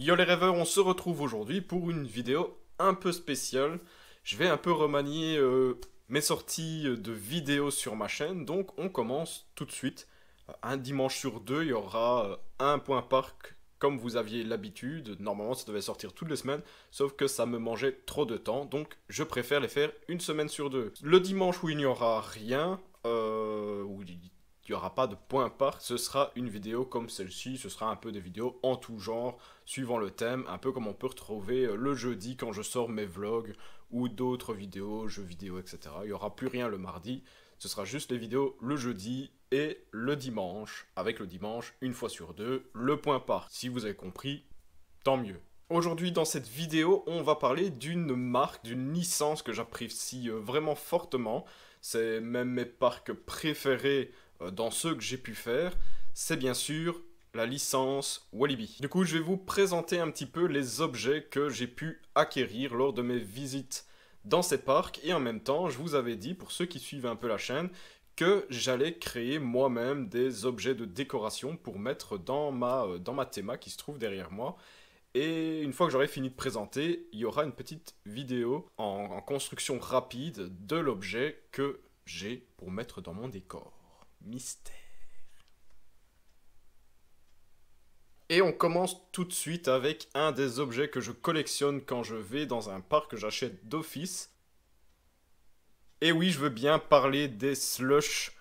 Yo les rêveurs, on se retrouve aujourd'hui pour une vidéo un peu spéciale. Je vais un peu remanier mes sorties de vidéos sur ma chaîne, donc on commence tout de suite. Un dimanche sur deux, il y aura un point parc comme vous aviez l'habitude. Normalement, ça devait sortir toutes les semaines, sauf que ça me mangeait trop de temps, donc je préfère les faire une semaine sur deux. Le dimanche où il n'y aura rien, où il n'y aura pas de point parc, ce sera une vidéo comme celle-ci, ce sera un peu des vidéos en tout genre, suivant le thème, un peu comme on peut retrouver le jeudi quand je sors mes vlogs ou d'autres vidéos, jeux vidéo, etc. Il n'y aura plus rien le mardi, ce sera juste les vidéos le jeudi et le dimanche, avec le dimanche, une fois sur deux, le point parc. Si vous avez compris, tant mieux. Aujourd'hui, dans cette vidéo, on va parler d'une marque, d'une licence que j'apprécie vraiment fortement. C'est même mes parcs préférés dans ceux que j'ai pu faire. C'est bien sûr la licence Walibi. Du coup, je vais vous présenter un petit peu les objets que j'ai pu acquérir lors de mes visites dans ces parcs. Et en même temps, je vous avais dit, pour ceux qui suivent un peu la chaîne, que j'allais créer moi-même des objets de décoration pour mettre dans ma théma qui se trouve derrière moi. Et une fois que j'aurai fini de présenter, il y aura une petite vidéo en construction rapide de l'objet que j'ai pour mettre dans mon décor. Mystère. Et on commence tout de suite avec un des objets que je collectionne quand je vais dans un parc que j'achète d'office. Et oui, je veux bien parler des slushs.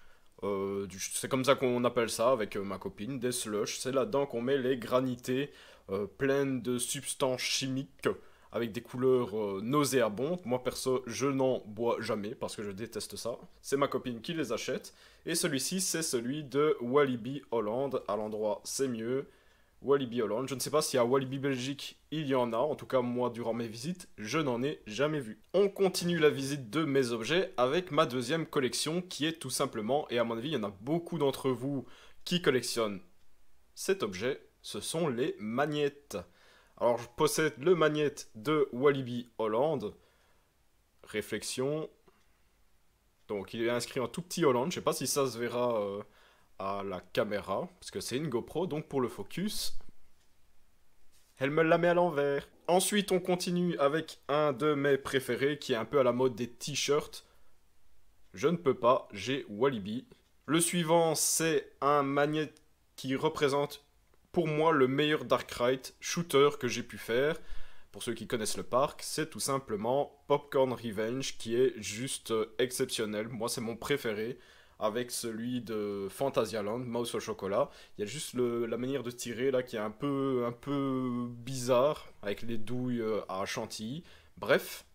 C'est comme ça qu'on appelle ça avec ma copine, des slushs. C'est là-dedans qu'on met les granités pleines de substances chimiques avec des couleurs nauséabondes. Moi perso, je n'en bois jamais parce que je déteste ça. C'est ma copine qui les achète. Et celui-ci, c'est celui de Walibi Holland. À l'endroit, c'est mieux. Walibi Holland. Je ne sais pas si à Walibi Belgique il y en a. En tout cas, moi, durant mes visites, je n'en ai jamais vu. On continue la visite de mes objets avec ma deuxième collection qui est tout simplement, et à mon avis, il y en a beaucoup d'entre vous qui collectionnent cet objet, ce sont les magnettes. Alors, je possède le magnette de Walibi Holland. Réflexion. Donc, il est inscrit en tout petit Holland. Je ne sais pas si ça se verra à la caméra, parce que c'est une GoPro, donc pour le focus, elle me la met à l'envers. Ensuite, on continue avec un de mes préférés, qui est un peu à la mode des t-shirts. Je ne peux pas, j'ai Walibi. Le suivant, c'est un magnet qui représente, pour moi, le meilleur Darkrai shooter que j'ai pu faire. Pour ceux qui connaissent le parc, c'est tout simplement Popcorn Revenge, qui est juste exceptionnel. Moi, c'est mon préféré, avec celui de Phantasialand, Mouse au chocolat. Il y a juste la manière de tirer là qui est un peu bizarre, avec les douilles à chantilly. Bref,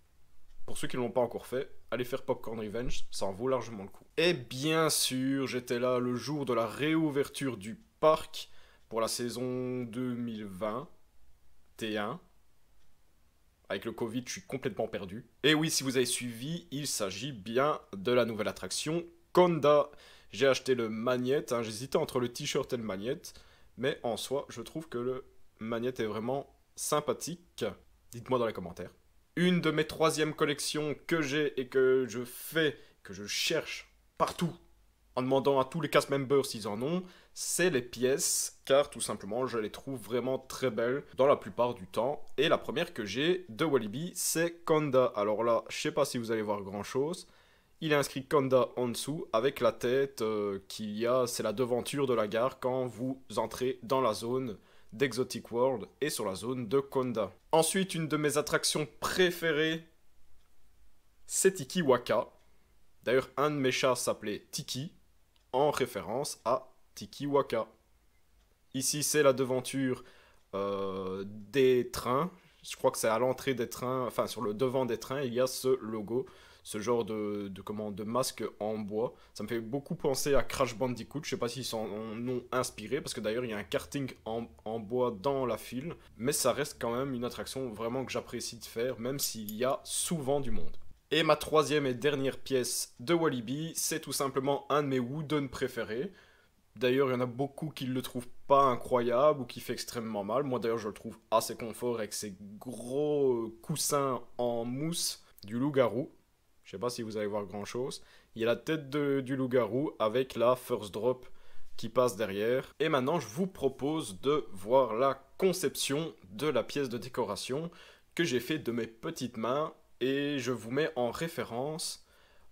pour ceux qui ne l'ont pas encore fait, allez faire Popcorn Revenge, ça en vaut largement le coup. Et bien sûr, j'étais là le jour de la réouverture du parc pour la saison 2021. Avec le Covid, je suis complètement perdu. Et oui, si vous avez suivi, il s'agit bien de la nouvelle attraction Conda. J'ai acheté le magnète, hein, j'hésitais entre le t-shirt et le magnète, mais en soi, je trouve que le magnète est vraiment sympathique. Dites-moi dans les commentaires. Une de mes troisièmes collections que j'ai et que je fais, que je cherche partout, en demandant à tous les cast members s'ils en ont, c'est les pièces, car tout simplement je les trouve vraiment très belles dans la plupart du temps. Et la première que j'ai de Walibi, c'est Conda. Alors là, je sais pas si vous allez voir grand chose. Il est inscrit Conda en dessous avec la tête qu'il y a, c'est la devanture de la gare quand vous entrez dans la zone d'Exotic World et sur la zone de Conda. Ensuite, une de mes attractions préférées, c'est Tiki Waka. D'ailleurs, un de mes chats s'appelait Tiki, en référence à Tiki Waka. Ici, c'est la devanture des trains. Je crois que c'est à l'entrée des trains, enfin sur le devant des trains, il y a ce logo, ce genre de masque en bois. Ça me fait beaucoup penser à Crash Bandicoot. Je sais pas s'ils s'en ont inspiré, parce que d'ailleurs il y a un karting en bois dans la file. Mais ça reste quand même une attraction vraiment que j'apprécie de faire, même s'il y a souvent du monde. Et ma troisième et dernière pièce de Walibi, c'est tout simplement un de mes wooden préférés. D'ailleurs, il y en a beaucoup qui ne le trouvent pas incroyable ou qui fait extrêmement mal. Moi d'ailleurs, je le trouve assez confort avec ces gros coussins en mousse du loup-garou. Je sais pas si vous allez voir grand chose. Il y a la tête du loup-garou avec la first drop qui passe derrière. Et maintenant, je vous propose de voir la conception de la pièce de décoration que j'ai fait de mes petites mains. Et je vous mets en référence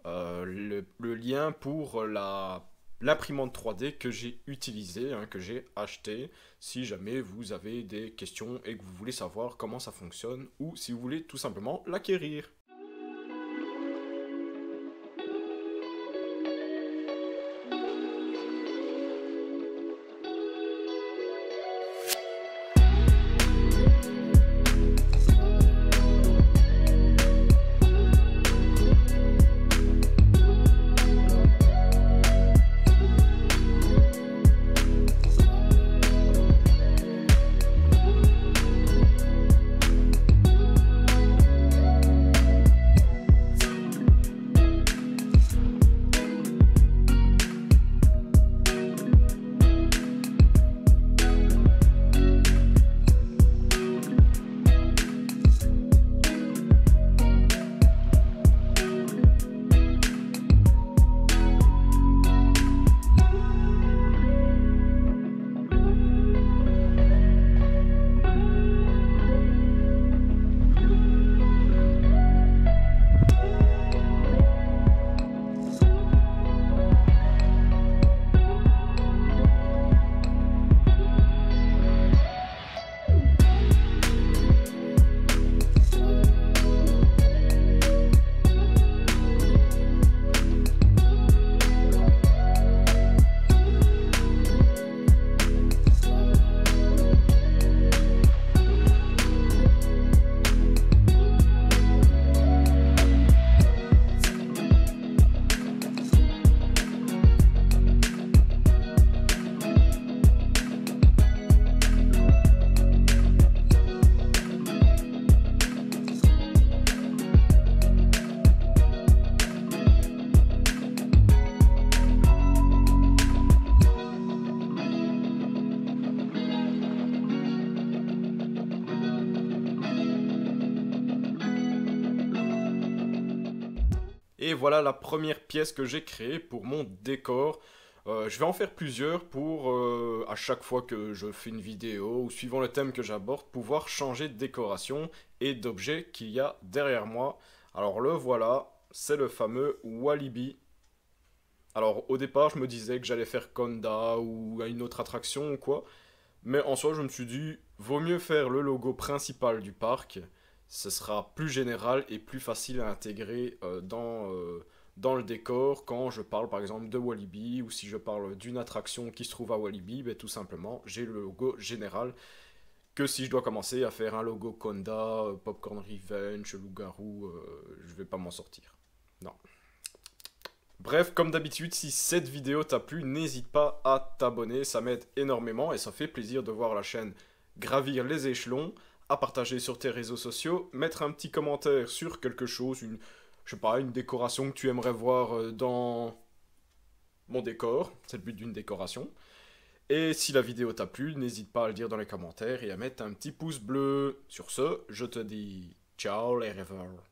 le lien pour l'imprimante 3D que j'ai utilisée, que j'ai acheté, si jamais vous avez des questions et que vous voulez savoir comment ça fonctionne, ou si vous voulez tout simplement l'acquérir. Et voilà la première pièce que j'ai créée pour mon décor. Je vais en faire plusieurs pour, à chaque fois que je fais une vidéo ou suivant le thème que j'aborde, pouvoir changer de décoration et d'objet qu'il y a derrière moi. Alors le voilà, c'est le fameux Walibi. Alors au départ, je me disais que j'allais faire Conda ou une autre attraction ou quoi. Mais en soi, je me suis dit, vaut mieux faire le logo principal du parc. Ce sera plus général et plus facile à intégrer dans le décor quand je parle par exemple de Walibi ou si je parle d'une attraction qui se trouve à Walibi, ben, tout simplement j'ai le logo général que si je dois commencer à faire un logo Conda, Popcorn Revenge, Loup-Garou, je vais pas m'en sortir. Non. Bref, comme d'habitude, si cette vidéo t'a plu, n'hésite pas à t'abonner, ça m'aide énormément et ça fait plaisir de voir la chaîne gravir les échelons, à partager sur tes réseaux sociaux, mettre un petit commentaire sur quelque chose, je sais pas, une décoration que tu aimerais voir dans mon décor, c'est le but d'une décoration. Et si la vidéo t'a plu, n'hésite pas à le dire dans les commentaires et à mettre un petit pouce bleu. Sur ce, je te dis ciao les rêveurs.